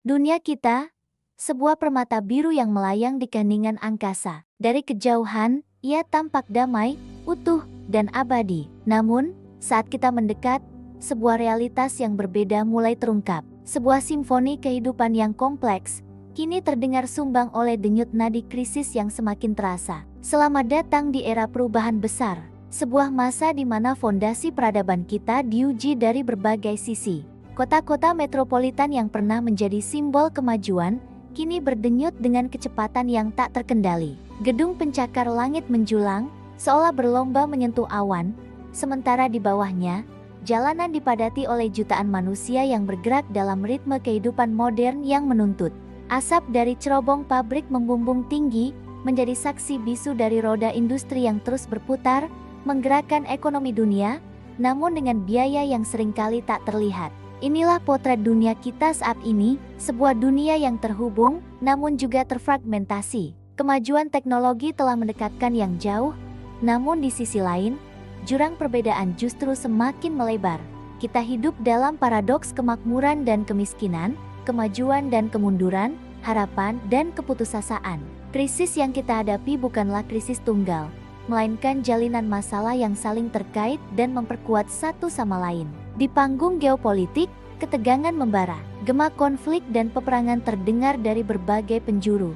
Dunia kita, sebuah permata biru yang melayang di keheningan angkasa. Dari kejauhan, ia tampak damai, utuh, dan abadi. Namun, saat kita mendekat, sebuah realitas yang berbeda mulai terungkap. Sebuah simfoni kehidupan yang kompleks, kini terdengar sumbang oleh denyut nadi krisis yang semakin terasa. Selamat datang di era perubahan besar, sebuah masa di mana fondasi peradaban kita diuji dari berbagai sisi. Kota-kota metropolitan yang pernah menjadi simbol kemajuan, kini berdenyut dengan kecepatan yang tak terkendali. Gedung pencakar langit menjulang, seolah berlomba menyentuh awan, sementara di bawahnya, jalanan dipadati oleh jutaan manusia yang bergerak dalam ritme kehidupan modern yang menuntut. Asap dari cerobong pabrik membumbung tinggi, menjadi saksi bisu dari roda industri yang terus berputar, menggerakkan ekonomi dunia, namun dengan biaya yang seringkali tak terlihat. Inilah potret dunia kita saat ini, sebuah dunia yang terhubung, namun juga terfragmentasi. Kemajuan teknologi telah mendekatkan yang jauh, namun di sisi lain, jurang perbedaan justru semakin melebar. Kita hidup dalam paradoks kemakmuran dan kemiskinan, kemajuan dan kemunduran, harapan dan keputusasaan. Krisis yang kita hadapi bukanlah krisis tunggal, melainkan jalinan masalah yang saling terkait dan memperkuat satu sama lain. Di panggung geopolitik, ketegangan membara, gema konflik dan peperangan terdengar dari berbagai penjuru,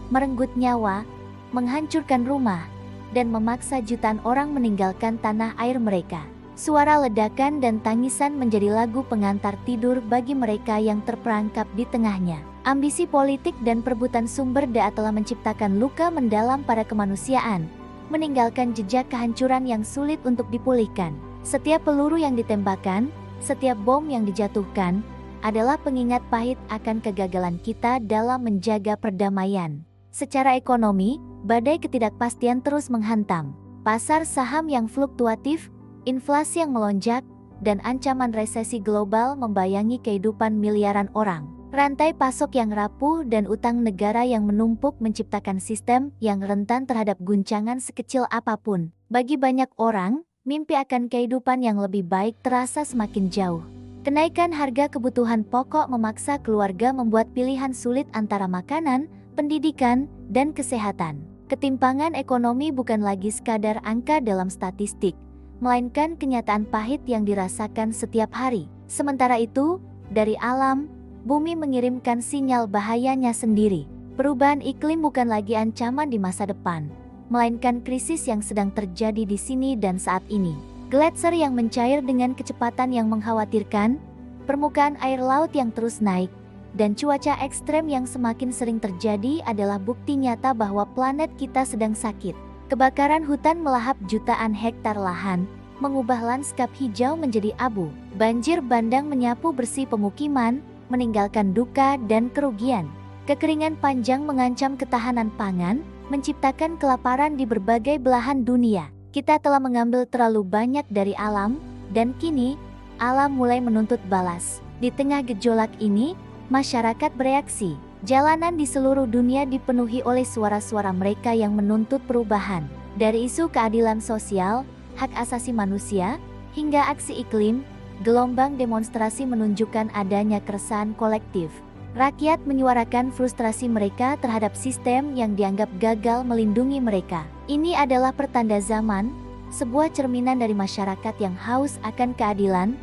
merenggut nyawa, menghancurkan rumah, dan memaksa jutaan orang meninggalkan tanah air mereka. Suara ledakan dan tangisan menjadi lagu pengantar tidur bagi mereka yang terperangkap di tengahnya. Ambisi politik dan perebutan sumber daya telah menciptakan luka mendalam pada kemanusiaan, meninggalkan jejak kehancuran yang sulit untuk dipulihkan. Setiap peluru yang ditembakkan, setiap bom yang dijatuhkan, adalah pengingat pahit akan kegagalan kita dalam menjaga perdamaian. Secara ekonomi, badai ketidakpastian terus menghantam. Pasar saham yang fluktuatif, inflasi yang melonjak, dan ancaman resesi global membayangi kehidupan miliaran orang. Rantai pasok yang rapuh dan utang negara yang menumpuk menciptakan sistem yang rentan terhadap guncangan sekecil apapun. Bagi banyak orang, mimpi akan kehidupan yang lebih baik terasa semakin jauh. Kenaikan harga kebutuhan pokok memaksa keluarga membuat pilihan sulit antara makanan, pendidikan, dan kesehatan. Ketimpangan ekonomi bukan lagi sekadar angka dalam statistik, melainkan kenyataan pahit yang dirasakan setiap hari. Sementara itu, dari alam, bumi mengirimkan sinyal bahayanya sendiri. Perubahan iklim bukan lagi ancaman di masa depan, melainkan krisis yang sedang terjadi di sini dan saat ini. Gletser yang mencair dengan kecepatan yang mengkhawatirkan, permukaan air laut yang terus naik, dan cuaca ekstrem yang semakin sering terjadi adalah bukti nyata bahwa planet kita sedang sakit. Kebakaran hutan melahap jutaan hektar lahan, mengubah lanskap hijau menjadi abu. Banjir bandang menyapu bersih pemukiman, meninggalkan duka dan kerugian. Kekeringan panjang mengancam ketahanan pangan, menciptakan kelaparan di berbagai belahan dunia. Kita telah mengambil terlalu banyak dari alam, dan kini, alam mulai menuntut balas. Di tengah gejolak ini, masyarakat bereaksi. Jalanan di seluruh dunia dipenuhi oleh suara-suara mereka yang menuntut perubahan. Dari isu keadilan sosial, hak asasi manusia, hingga aksi iklim, gelombang demonstrasi menunjukkan adanya keresahan kolektif. Rakyat menyuarakan frustrasi mereka terhadap sistem yang dianggap gagal melindungi mereka. Ini adalah pertanda zaman, sebuah cerminan dari masyarakat yang haus akan keadilan,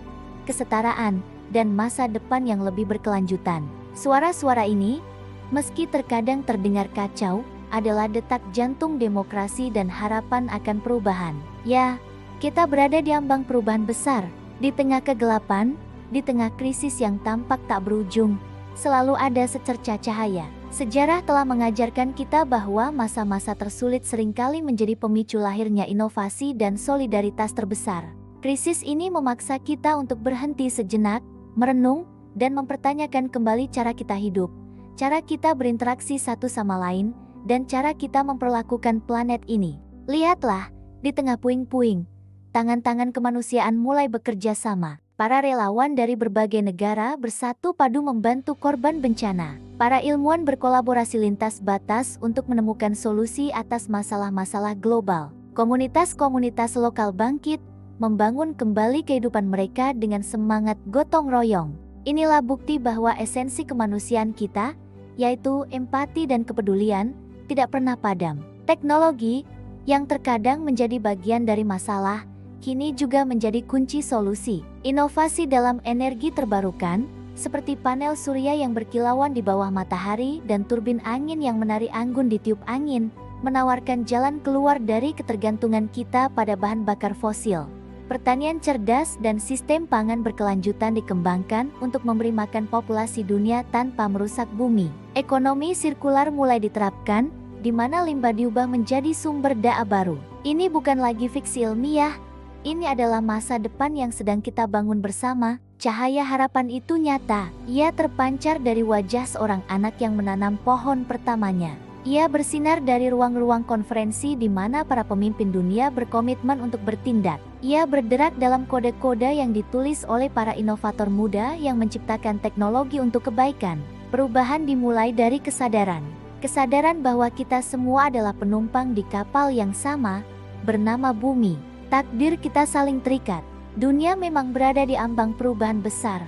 kesetaraan, dan masa depan yang lebih berkelanjutan. Suara-suara ini, meski terkadang terdengar kacau, adalah detak jantung demokrasi dan harapan akan perubahan. Ya, kita berada di ambang perubahan besar. Di tengah kegelapan, di tengah krisis yang tampak tak berujung, selalu ada secercah cahaya. Sejarah telah mengajarkan kita bahwa masa-masa tersulit seringkali menjadi pemicu lahirnya inovasi dan solidaritas terbesar. Krisis ini memaksa kita untuk berhenti sejenak, merenung, dan mempertanyakan kembali cara kita hidup, cara kita berinteraksi satu sama lain, dan cara kita memperlakukan planet ini. Lihatlah, di tengah puing-puing, tangan-tangan kemanusiaan mulai bekerja sama. Para relawan dari berbagai negara bersatu padu membantu korban bencana. Para ilmuwan berkolaborasi lintas batas untuk menemukan solusi atas masalah-masalah global. Komunitas-komunitas lokal bangkit, membangun kembali kehidupan mereka dengan semangat gotong royong. Inilah bukti bahwa esensi kemanusiaan kita, yaitu empati dan kepedulian, tidak pernah padam. Teknologi, yang terkadang menjadi bagian dari masalah, kini juga menjadi kunci solusi. Inovasi dalam energi terbarukan, seperti panel surya yang berkilauan di bawah matahari dan turbin angin yang menari anggun di tiup angin, menawarkan jalan keluar dari ketergantungan kita pada bahan bakar fosil. Pertanian cerdas dan sistem pangan berkelanjutan dikembangkan untuk memberi makan populasi dunia tanpa merusak bumi. Ekonomi sirkular mulai diterapkan, di mana limbah diubah menjadi sumber daya baru. Ini bukan lagi fiksi ilmiah, ini adalah masa depan yang sedang kita bangun bersama. Cahaya harapan itu nyata. Ia terpancar dari wajah seorang anak yang menanam pohon pertamanya. Ia bersinar dari ruang-ruang konferensi di mana para pemimpin dunia berkomitmen untuk bertindak. Ia berderak dalam kode-kode yang ditulis oleh para inovator muda yang menciptakan teknologi untuk kebaikan. Perubahan dimulai dari kesadaran. Kesadaran bahwa kita semua adalah penumpang di kapal yang sama, bernama bumi. Takdir kita saling terikat. Dunia memang berada di ambang perubahan besar.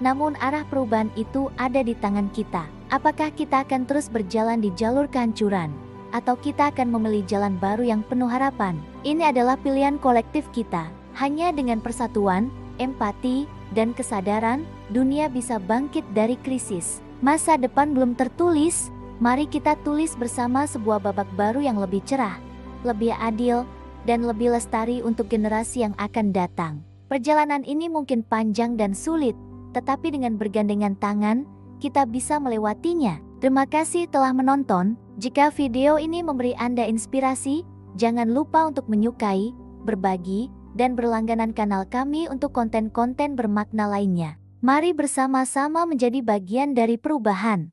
Namun arah perubahan itu ada di tangan kita. Apakah kita akan terus berjalan di jalur kehancuran? Atau kita akan memilih jalan baru yang penuh harapan? Ini adalah pilihan kolektif kita. Hanya dengan persatuan, empati, dan kesadaran, dunia bisa bangkit dari krisis. Masa depan belum tertulis, mari kita tulis bersama sebuah babak baru yang lebih cerah, lebih adil, dan lebih lestari untuk generasi yang akan datang. Perjalanan ini mungkin panjang dan sulit, tetapi dengan bergandengan tangan, kita bisa melewatinya. Terima kasih telah menonton. Jika video ini memberi Anda inspirasi, jangan lupa untuk menyukai, berbagi, dan berlangganan kanal kami untuk konten-konten bermakna lainnya. Mari bersama-sama menjadi bagian dari perubahan.